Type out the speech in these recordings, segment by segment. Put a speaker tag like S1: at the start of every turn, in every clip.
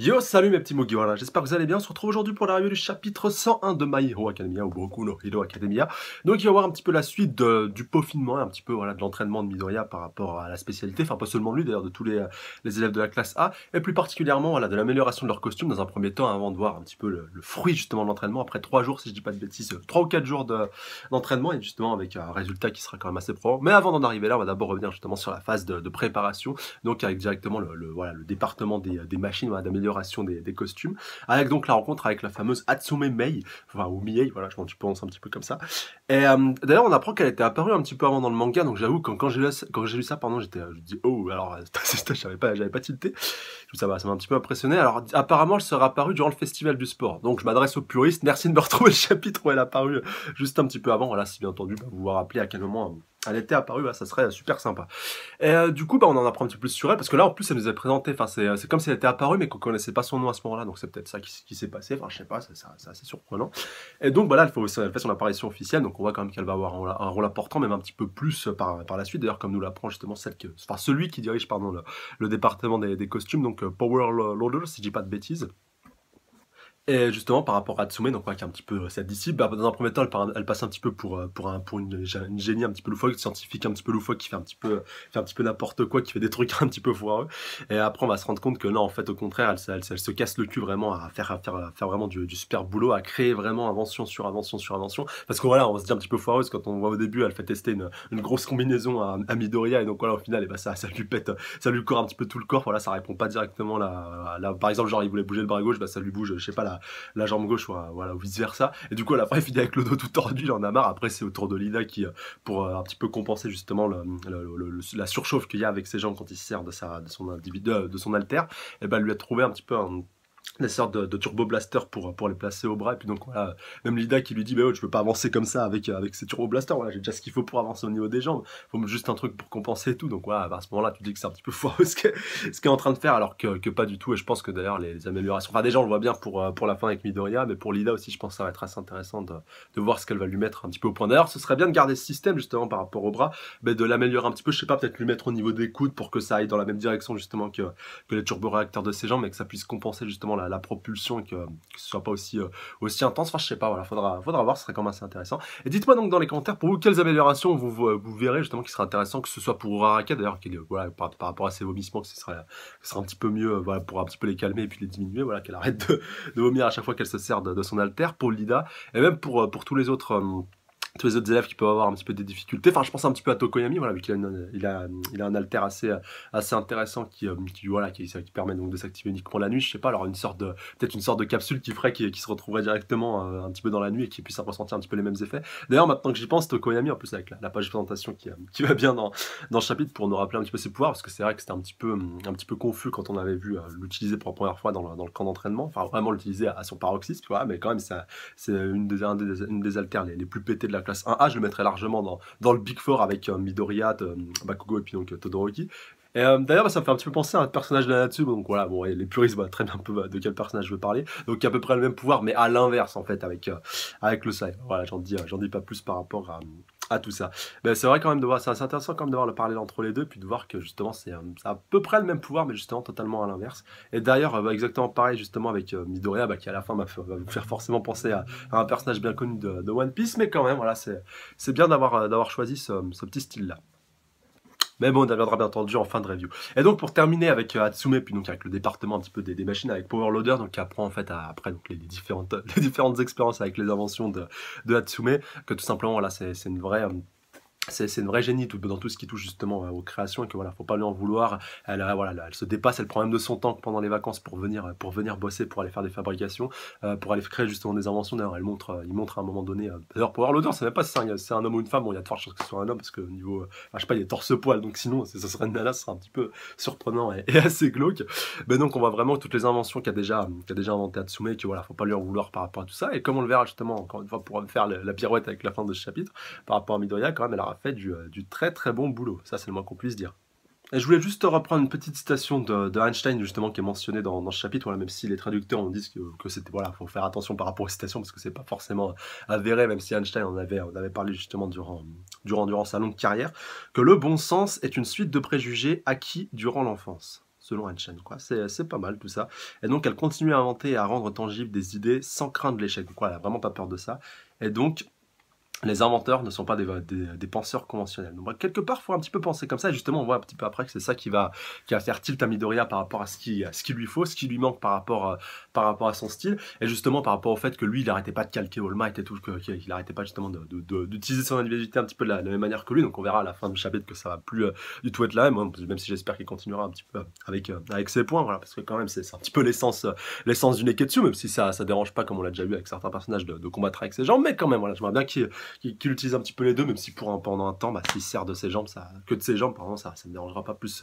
S1: Yo, salut mes petits Mogi, voilà, j'espère que vous allez bien. On se retrouve aujourd'hui pour la review du chapitre 101 de My Hero Academia, ou Boku no Hero Academia. Donc il va y avoir un petit peu la suite du peaufinement, et un petit peu voilà, de l'entraînement de Midoriya par rapport à la spécialité, enfin pas seulement lui d'ailleurs, de tous les élèves de la classe A, et plus particulièrement voilà, de l'amélioration de leur costume dans un premier temps, avant de voir un petit peu le fruit justement de l'entraînement, après 3 jours, si je dis pas de bêtises, 3 ou 4 jours d'entraînement, et justement avec un résultat qui sera quand même assez probant. Mais avant d'en arriver là, on va d'abord revenir justement sur la phase de préparation, donc avec directement voilà, le département des machines, voilà, d'amélioration des costumes, avec donc la rencontre avec la fameuse Hatsume Mei, enfin ou Miei, voilà, je pense un petit peu comme ça. Et d'ailleurs, on apprend qu'elle était apparue un petit peu avant dans le manga, donc j'avoue quand j'ai lu ça, pardon, je dis oh, alors j'avais pas tilté. Ça m'a un petit peu impressionné. Alors apparemment, elle sera apparue durant le festival du sport. Donc je m'adresse aux puristes. Merci de me retrouver le chapitre où elle est apparue juste un petit peu avant. Voilà, si bien entendu, vous vous rappelez à quel moment elle était apparue, bah, ça serait super sympa. Et du coup, bah, on en apprend un petit peu plus sur elle, parce que là, en plus, elle nous est présentée, enfin, c'est comme si elle était apparue, mais qu'on connaissait pas son nom à ce moment-là, donc c'est peut-être ça qui s'est passé, enfin, je sais pas, c'est assez surprenant. Et donc, voilà, elle fait son apparition officielle, donc on voit quand même qu'elle va avoir un rôle important, même un petit peu plus par la suite, d'ailleurs, comme nous l'apprend justement celui qui dirige, pardon, le département des costumes, donc Power Loader, si je dis pas de bêtises. Et justement, par rapport à Hatsume, donc ouais, qui est un petit peu sa disciple, bah, dans un premier temps, elle passe un petit peu pour une génie un petit peu loufoque, scientifique un petit peu loufoque, qui fait un petit peu n'importe quoi, qui fait des trucs un petit peu foireux. Et après, on va se rendre compte que non, en fait, au contraire, elle se casse le cul vraiment à faire vraiment du super boulot, à créer vraiment invention sur invention sur invention. Parce que voilà, on se dit un petit peu foireuse quand on voit au début, elle fait tester une grosse combinaison à Midoriya, et donc voilà, au final, et bah, ça lui pète, ça lui court un petit peu tout le corps. Voilà, ça répond pas directement là. Par exemple, genre, il voulait bouger le bras gauche, bah, ça lui bouge, je sais pas, la jambe gauche, voilà, ou vice versa. Et du coup, à la fin, il finit avec le dos tout tordu, il en a marre. Après, c'est au tour de Lida qui, pour un petit peu compenser justement la surchauffe qu'il y a avec ses jambes quand il se sert de son alter, et ben, lui a trouvé un petit peu des sortes de turbo blaster pour les placer au bras. Et puis donc voilà, même Lida qui lui dit bah oh, tu peux pas avancer comme ça avec ces turbo blasters, voilà, j'ai déjà ce qu'il faut pour avancer au niveau des jambes, faut juste un truc pour compenser et tout. Donc voilà, à ce moment là tu dis que c'est un petit peu foireux ce qu'elle est en train de faire, alors que pas du tout. Et je pense que d'ailleurs les améliorations, enfin déjà on le voit bien pour la fin avec Midoriya, mais pour Lida aussi je pense que ça va être assez intéressant de voir ce qu'elle va lui mettre un petit peu au point. D'ailleurs ce serait bien de garder ce système justement par rapport au bras, mais de l'améliorer un petit peu, je sais pas, peut-être lui mettre au niveau des coudes pour que ça aille dans la même direction justement que les turbo-réacteurs de ses jambes, mais que ça puisse compenser justement la propulsion, et que ce soit pas aussi intense. Enfin, je sais pas, voilà, faudra voir, ce serait quand même assez intéressant. Et dites-moi donc dans les commentaires, pour vous, quelles améliorations vous verrez justement qui seraient intéressantes, que ce soit pour Uraraka, d'ailleurs, voilà, par rapport à ses vomissements, que ce serait un petit peu mieux, voilà, pour un petit peu les calmer et puis les diminuer, voilà, qu'elle arrête de vomir à chaque fois qu'elle se sert de son alter, pour Lida, et même pour tous les autres élèves qui peuvent avoir un petit peu des difficultés. Enfin, je pense un petit peu à Tokoyami, voilà, vu qu'il a un alter assez intéressant voilà, qui permet donc de s'activer uniquement la nuit. Je sais pas, alors peut-être une sorte de capsule qui ferait qui se retrouverait directement un petit peu dans la nuit et qui puisse ressentir un petit peu les mêmes effets. D'ailleurs, maintenant que j'y pense, Tokoyami, en plus avec la page de présentation qui va bien dans le chapitre pour nous rappeler un petit peu ses pouvoirs, parce que c'est vrai que c'était un petit peu confus quand on avait vu l'utiliser pour la première fois dans le camp d'entraînement. Enfin, vraiment l'utiliser à son paroxysme, voilà, mais quand même, c'est une des alters les plus pétées de la classe 1A. Je le mettrais largement dans le Big Four avec Midoriya, Bakugo et puis donc Todoroki. Et d'ailleurs, bah, ça me fait un petit peu penser à un personnage de Nanatsu, donc voilà, bon, les puristes voient très bien un peu de quel personnage je veux parler. Donc qui a à peu près le même pouvoir, mais à l'inverse en fait, avec le Sai. Voilà, j'en dis pas plus par rapport à tout ça. Mais c'est vrai quand même de voir, c'est assez intéressant quand même de voir le parallèle entre les deux, puis de voir que justement c'est à peu près le même pouvoir, mais justement totalement à l'inverse. Et d'ailleurs, bah, exactement pareil justement avec Midoriya, bah, qui à la fin va vous faire forcément penser à un personnage bien connu de One Piece, mais quand même, voilà, c'est bien d'avoir choisi ce petit style-là. Mais bon, on y reviendra bien entendu en fin de review. Et donc pour terminer avec Hatsume, puis donc avec le département un petit peu des machines, avec Power Loader, donc qui apprend en fait après donc les différentes expériences avec les inventions de Hatsume, que tout simplement voilà, c'est une vraie c'est une vraie génie dans tout ce qui touche justement aux créations, et que voilà, faut pas lui en vouloir. Elle se dépasse, elle prend même de son temps pendant les vacances pour venir bosser, pour aller faire des fabrications, pour aller créer justement des inventions. D'ailleurs, il montre à un moment donné. D'ailleurs, pour voir l'odeur, c'est même pas si c'est un homme ou une femme. Bon, il y a de fortes chances que ce soit un homme parce que au niveau, je sais pas, il est torse-poil, donc sinon, ça serait une nana, ce serait un petit peu surprenant et assez glauque. Mais donc, on voit vraiment toutes les inventions qu'a déjà inventé Hatsume, et que voilà, faut pas lui en vouloir par rapport à tout ça. Et comme on le verra justement encore une fois pour faire la pirouette avec la fin de ce chapitre, par rapport à Midoriya, quand même, elle a fait du très très bon boulot. Ça, c'est le moins qu'on puisse dire. Et je voulais juste reprendre une petite citation de Einstein, justement, qui est mentionnée dans ce chapitre, voilà, même si les traducteurs ont dit que c'était, voilà, faut faire attention par rapport aux citations, parce que c'est pas forcément avéré, même si Einstein on avait parlé justement durant sa longue carrière, que le bon sens est une suite de préjugés acquis durant l'enfance. selon Einstein, quoi. C'est pas mal tout ça. Et donc elle continue à inventer et à rendre tangibles des idées sans craindre l'échec. Donc voilà, elle a vraiment pas peur de ça. Et donc les inventeurs ne sont pas des penseurs conventionnels. Donc, bah, quelque part, il faut un petit peu penser comme ça. Et justement, on voit un petit peu après que c'est ça qui va faire tilt à Midoriya par rapport à ce qu'il lui faut, ce qui lui manque par rapport à son style. Et justement, par rapport au fait que lui, il n'arrêtait pas de calquer All Might et tout, qu'il n'arrêtait pas justement d'utiliser son individualité un petit peu de la même manière que lui. Donc on verra à la fin du chapitre que ça va plus du tout être là. Même si j'espère qu'il continuera un petit peu avec ses points. Voilà, parce que quand même, c'est un petit peu l'essence du Neketsu, même si ça dérange pas, comme on l'a déjà vu avec certains personnages, de combattre avec ses jambes. Mais quand même, voilà, j'aimerais bien qu'il utilise un petit peu les deux, même si pendant un temps, bah, s'il sert de ses jambes, que de ses jambes, pardon, ça ne me dérangera pas plus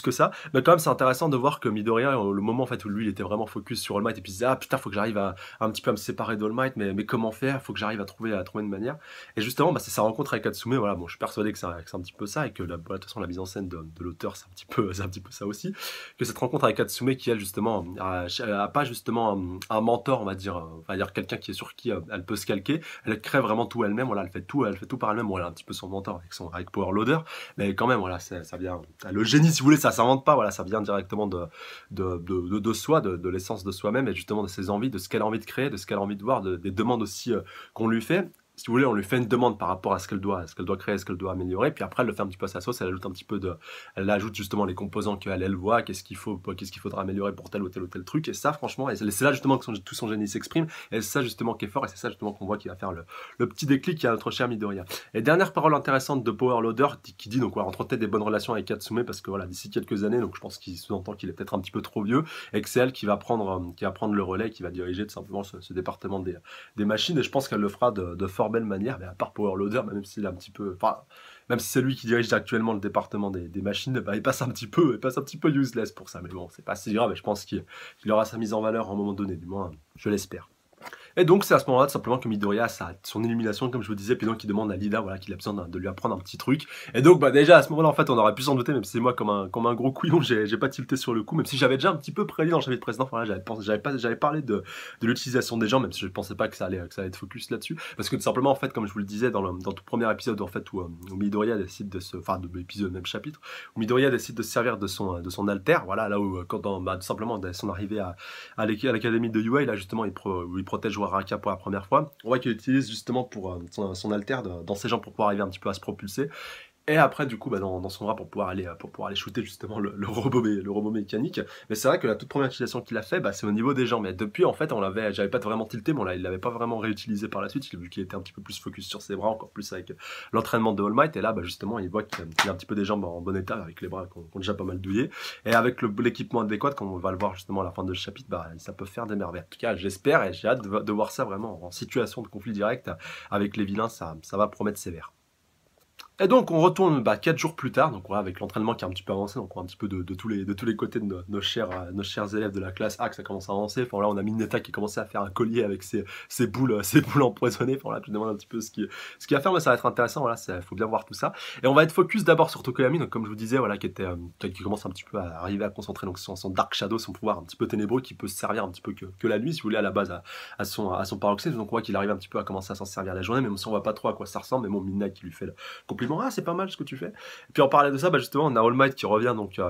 S1: que ça. Mais quand même, c'est intéressant de voir que Midoriya, le moment en fait où lui, il était vraiment focus sur All Might, et puis il disait, ah putain, faut que j'arrive un petit peu à me séparer d'All Might, mais comment faire? Faut que j'arrive à trouver une manière. Et justement, bah, c'est sa rencontre avec Katsume. Voilà, bon, je suis persuadé que c'est un petit peu ça, et que de toute façon, la mise en scène de l'auteur, c'est un petit peu ça aussi. Que cette rencontre avec Katsume, qui elle, justement, a pas justement un mentor, on va dire quelqu'un qui est sur qui elle peut se calquer. Elle crée vraiment tout elle-même. Voilà, elle fait tout par elle-même. Bon, elle a un petit peu son mentor avec Power Loader, mais quand même, voilà, ça vient. Le génie, si vous voulez, ça s'invente pas. Voilà, ça vient directement de soi, de l'essence de soi-même, et justement de ses envies, de ce qu'elle a envie de créer, de ce qu'elle a envie de voir, des demandes aussi qu'on lui fait. Si vous voulez, on lui fait une demande par rapport à ce qu'elle doit créer, ce qu'elle doit améliorer, puis après elle le fait un petit peu à sa sauce, elle ajoute justement les composants qu'elle voit, qu'est-ce qu'il faudra améliorer pour tel ou tel truc, et ça franchement, et c'est là justement que tout son génie s'exprime, et c'est ça justement qui est fort, et c'est ça justement qu'on voit qui va faire le petit déclic à notre cher Midoriya. Et dernière parole intéressante de Power Loader, qui dit donc voilà, entretient des bonnes relations avec Katsume, parce que voilà, d'ici quelques années, donc je pense qu'il sous-entend qu'il est peut-être un petit peu trop vieux, et que c'est elle qui va prendre le relais, qui va diriger tout simplement ce département des machines, et je pense qu'elle le fera de fort belle manière, mais à part Power Loader, même s'il est un petit peu, enfin, même si c'est lui qui dirige actuellement le département des machines, bah, il passe un petit peu useless pour ça, mais bon, c'est pas si grave, et je pense qu'il aura sa mise en valeur à un moment donné, du moins, je l'espère. Et donc c'est à ce moment-là tout simplement que Midoriya a son illumination, comme je vous disais, puis donc il demande à Lida, voilà, qu'il a besoin de lui apprendre un petit truc. Et donc bah déjà à ce moment-là en fait on aurait pu s'en douter, même si c'est moi comme un gros couillon, j'ai pas tilté sur le coup, même si j'avais déjà un petit peu prédit dans le chapitre précédent, voilà, j'avais parlé de l'utilisation des gens, même si je pensais pas que ça allait être focus là-dessus, parce que tout simplement en fait comme je vous le disais dans tout premier épisode en fait où Midoriya décide de l'épisode, même chapitre, où Midoriya décide de se servir de son alter, voilà, là où tout simplement dès son arrivée à l'académie de UA, là justement il protège Raka pour la première fois. On voit qu'il utilise justement pour son alter dans ses jambes pour pouvoir arriver un petit peu à se propulser. Et après, du coup, bah, dans son bras pour pouvoir aller shooter justement le robot mécanique. Mais c'est vrai que la toute première utilisation qu'il a fait, bah, c'est au niveau des jambes. Mais depuis, en fait, j'avais pas vraiment tilté, mais il l'avait pas vraiment réutilisé par la suite, vu qu'il était un petit peu plus focus sur ses bras, encore plus avec l'entraînement de All Might. Et là, bah, justement, il voit qu'il a un petit peu des jambes en bon état, avec les bras qui ont déjà pas mal douillé. Et avec l'équipement adéquat, comme on va le voir justement à la fin de ce chapitre, bah, ça peut faire des merveilles. En tout cas, j'espère et j'ai hâte de voir ça vraiment en situation de conflit direct avec les vilains. Ça va promettre sévère. Et donc on retourne 4 jours plus tard, donc voilà, avec l'entraînement qui a un petit peu avancé, donc on a un petit peu de tous les côtés de nos chers élèves de la classe A que ça commence à avancer. Enfin là on a Mineta qui commençait à faire un collier avec ses boules empoisonnées. Enfin là tu te demandes un petit peu ce qu'il va faire, mais ça va être intéressant. Voilà, faut bien voir tout ça. Et on va être focus d'abord sur Tokoyami, donc comme je vous disais, voilà, qui commence un petit peu à arriver à concentrer donc son Dark Shadow, son pouvoir un petit peu ténébreux qui peut se servir un petit peu que la nuit, si vous voulez, à la base à son paroxysme. Donc on voit qu'il arrive un petit peu à commencer à s'en servir la journée, même si on voit pas trop à quoi ça ressemble. Mais bon, Midnight qui lui fait le compliment, ah c'est pas mal ce que tu fais. Et puis en parlant de ça, bah justement on a All Might qui revient donc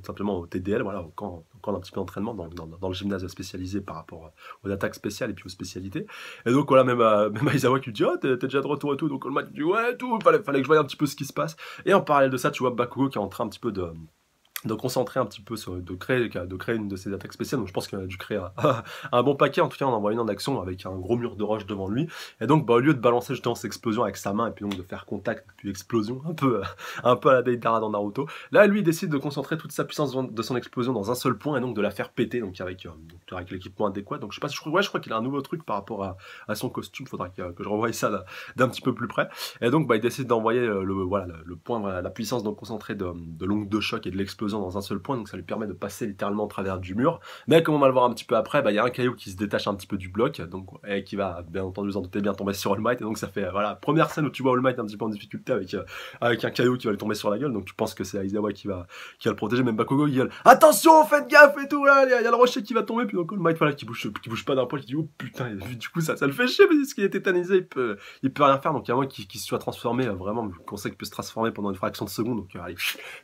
S1: simplement au TDL, voilà, au camp d'un petit peu d'entraînement dans le gymnase spécialisé par rapport aux attaques spéciales et puis aux spécialités. Et donc voilà, même Aizawa qui lui dit oh t'es déjà de retour et tout, donc All Might dit ouais tout, fallait que je voie un petit peu ce qui se passe. Et en parallèle de ça, tu vois Bakugo qui est en train un petit peu de concentrer un petit peu de créer une de ces attaques spéciales. Donc je pense qu'il a dû créer un bon paquet, en tout cas on envoie une en action avec un gros mur de roche devant lui, et donc au lieu de balancer justement cette explosion avec sa main et puis donc de faire contact puis explosion un peu à la Deidara dans Naruto, là lui il décide de concentrer toute sa puissance de son explosion dans un seul point et donc de la faire péter donc avec l'équipement adéquat. Donc je crois qu'il a un nouveau truc par rapport à son costume, faudra que je revoie ça d'un petit peu plus près. Et donc il décide d'envoyer le point, la puissance donc concentrée de l'ongle de choc et de l'explosion dans un seul point, donc ça lui permet de passer littéralement au travers du mur. Mais comme on va le voir un petit peu après, il y a un caillou qui se détache un petit peu du bloc, donc et qui va bien entendu, vous en doutez bien, tomber sur All Might. Et donc ça fait voilà, première scène où tu vois All Might un petit peu en difficulté avec un caillou qui va lui tomber sur la gueule. Donc tu penses que c'est Aizawa qui va le protéger. Même Bakugo il gueule attention, faites gaffe et tout, là il y a le rocher qui va tomber. Puis donc All Might voilà qui bouge pas d'un poil, qui dit oh putain, du coup ça le fait chier parce qu'il est tétanisé, il peut rien faire. Donc il y a un moment qui se soit transformé vraiment, qu'on sait qu'il peut se transformer pendant une fraction de seconde. Donc allez,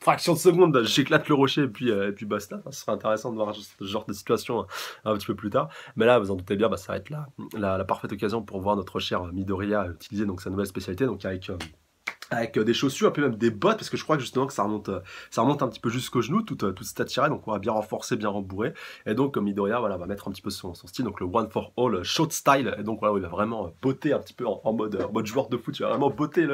S1: fraction de seconde, j'éclate éclate le rocher et puis basta. Enfin, ce serait intéressant de voir ce genre de situation un petit peu plus tard. Mais là, vous en doutez bien, bah, ça va être la parfaite occasion pour voir notre cher Midoriya utiliser donc sa nouvelle spécialité, donc avec des chaussures, un peu même des bottes, parce que je crois que justement que ça remonte un petit peu jusqu'au genou, toute cette tirée, donc on va bien renforcer, bien rembourrer. Et donc, comme Midoriya, voilà, va mettre un petit peu son style, donc le One for All short style. Et donc, voilà, il va vraiment botter un petit peu en mode joueur de foot, il va vraiment botter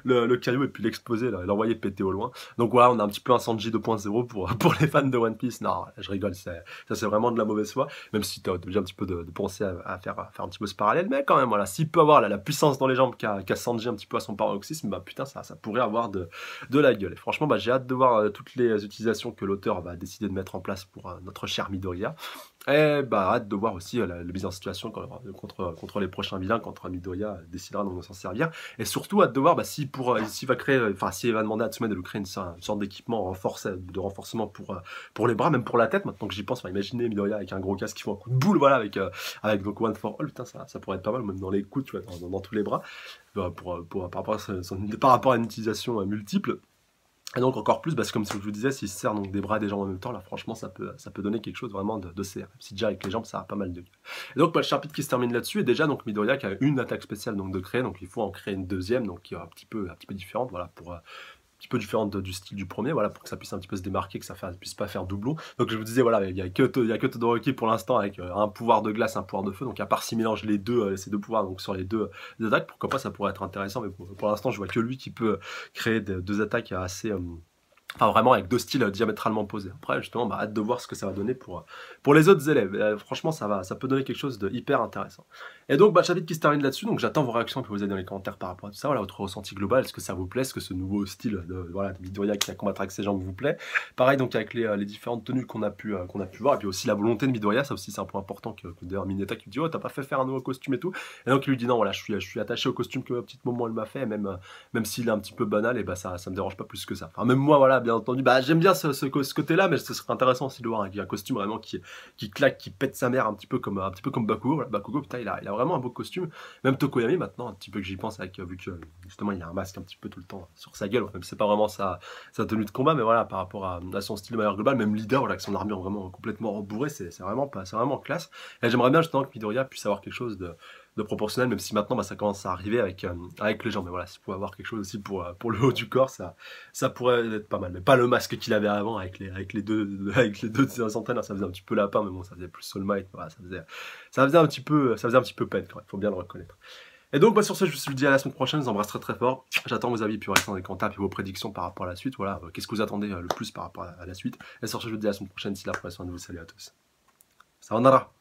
S1: le caillou et puis l'exploser, l'envoyer péter au loin. Donc, voilà, on a un petit peu un Sanji 2.0 pour les fans de One Piece. Non, je rigole, ça c'est vraiment de la mauvaise foi, même si tu as déjà un petit peu de penser à faire un petit peu ce parallèle, mais quand même, voilà, s'il peut avoir la puissance dans les jambes qu'a Sanji un petit peu à son paroxysme, bah putain, ça pourrait avoir de la gueule. Et franchement, bah, j'ai hâte de voir toutes les utilisations que l'auteur va décider de mettre en place pour notre cher Midoriya. Et bah, hâte de voir aussi la mise en situation contre les prochains vilains, quand Midoriya décidera de s'en servir. Et surtout, hâte de voir bah, s'il va créer, enfin, s'il va demander à Tsume de lui créer une sorte d'équipement de renforcement pour les bras, même pour la tête. Maintenant que j'y pense, enfin, imaginez Midoriya avec un gros casque qui fait un coup de boule, voilà, avec donc One for All, putain, ça pourrait être pas mal, même dans les coudes, tu vois, dans tous les bras, par rapport à une utilisation multiple. Et donc encore plus, parce que comme je vous disais, s'il se sert donc des bras et des jambes en même temps, là franchement ça peut donner quelque chose vraiment de serré. Même si déjà avec les jambes ça a pas mal de gueule. Et donc bah, le chapitre qui se termine là-dessus, et déjà donc Midoriya qui a une attaque spéciale donc de créer, donc il faut en créer une deuxième, donc qui est un petit peu différente, voilà, pour un petit peu différente du style du premier, voilà, pour que ça puisse un petit peu se démarquer, que ça puisse pas faire doublon. Donc je vous disais, voilà, il y a que Todoroki pour l'instant avec un pouvoir de glace, un pouvoir de feu, donc à part s'il mélange ces deux pouvoirs donc sur les deux attaques, pourquoi pas, ça pourrait être intéressant, mais pour l'instant je vois que lui qui peut créer deux attaques assez... Enfin, vraiment avec deux styles diamétralement opposés. Après, justement, bah, hâte de voir ce que ça va donner pour les autres élèves. Franchement, ça peut donner quelque chose de hyper intéressant. Et donc, bah, chapitre qui se termine là-dessus. Donc, j'attends vos réactions que vous avez dans les commentaires par rapport à tout ça. Voilà, votre ressenti global. Est-ce que ça vous plaît? Est-ce que ce nouveau style de Midoriya qui a combattre avec ses jambes vous plaît? Pareil, donc, avec les différentes tenues qu'on a pu voir. Et puis aussi la volonté de Midoriya. Ça aussi, c'est un point important que d'ailleurs Mineta qui lui dit, oh, t'as pas fait faire un nouveau costume et tout. Et donc, il lui dit, non, voilà, je suis attaché au costume que, à petit moment, elle m'a fait. Et même s'il est un petit peu banal, et bah, ça me dérange pas plus que ça. Enfin, même moi, voilà, bien entendu, bah, j'aime bien ce côté-là, mais ce serait intéressant aussi de voir un costume vraiment qui claque, qui pète sa mère un petit peu comme Bakugo. Voilà, Bakugo, putain, il a vraiment un beau costume. Même Tokoyami maintenant, un petit peu que j'y pense, vu que justement il a un masque un petit peu tout le temps sur sa gueule, même si c'est pas vraiment sa tenue de combat, mais voilà, par rapport à son style de manière globale, même leader, voilà, avec son armure vraiment complètement rembourrée, c'est vraiment classe. Et j'aimerais bien justement que Midoriya puisse avoir quelque chose de proportionnel, même si maintenant bah, ça commence à arriver avec les jambes. Mais voilà, s'il pouvait avoir quelque chose aussi pour le haut du corps, ça pourrait être pas mal. Mais pas le masque qu'il avait avant avec les deux centaines, ça faisait un petit peu lapin, mais bon, ça faisait plus Soul Might. Voilà, ça faisait un petit peu peine, quand même, il faut bien le reconnaître. Et donc, bah, sur ce, je vous dis à la semaine prochaine, je vous embrasse très très fort. J'attends vos avis, puis restez dans les commentaires, puis vos prédictions par rapport à la suite. Voilà, qu'est-ce que vous attendez le plus par rapport à la suite. Et sur ce, je vous dis à la semaine prochaine, si la prochaine, de vous salut à tous. Sayonara.